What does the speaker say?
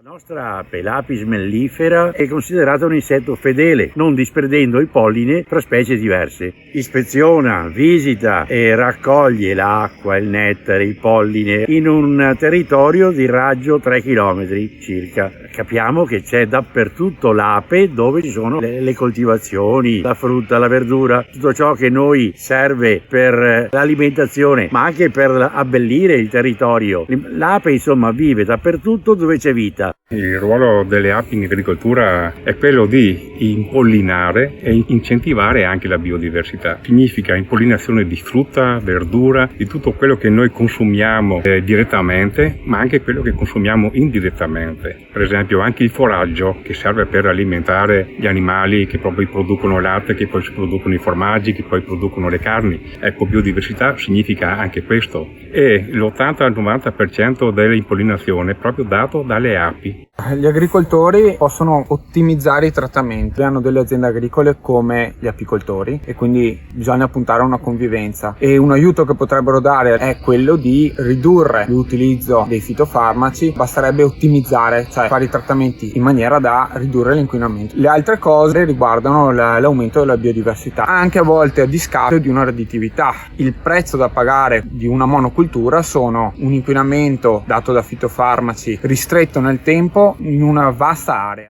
La nostra ape, l'Apis mellifera, è considerata un insetto fedele, non disperdendo il polline tra specie diverse. Ispeziona, visita e raccoglie l'acqua, il nettare, il polline in un territorio di raggio 3 km circa. Capiamo che c'è dappertutto l'ape dove ci sono le coltivazioni, la frutta, la verdura, tutto ciò che noi serve per l'alimentazione, ma anche per abbellire il territorio. L'ape insomma vive dappertutto dove c'è vita. Il ruolo delle api in agricoltura è quello di impollinare e incentivare anche la biodiversità. Significa impollinazione di frutta, verdura, di tutto quello che noi consumiamo direttamente, ma anche quello che consumiamo indirettamente. Per esempio anche il foraggio che serve per alimentare gli animali che poi producono latte, che poi si producono i formaggi, che poi producono le carni. Ecco, biodiversità significa anche questo. E l'80-90% dell'impollinazione è proprio dato dalle api. Gli agricoltori possono ottimizzare i trattamenti, hanno delle aziende agricole come gli apicoltori e quindi bisogna puntare a una convivenza, e un aiuto che potrebbero dare è quello di ridurre l'utilizzo dei fitofarmaci. Basterebbe ottimizzare, cioè fare i trattamenti in maniera da ridurre l'inquinamento. Le altre cose riguardano l'aumento della biodiversità, anche a volte a discapito di una redditività. Il prezzo da pagare di una monocultura sono un inquinamento dato da fitofarmaci ristretto nel tempo in una vasta area.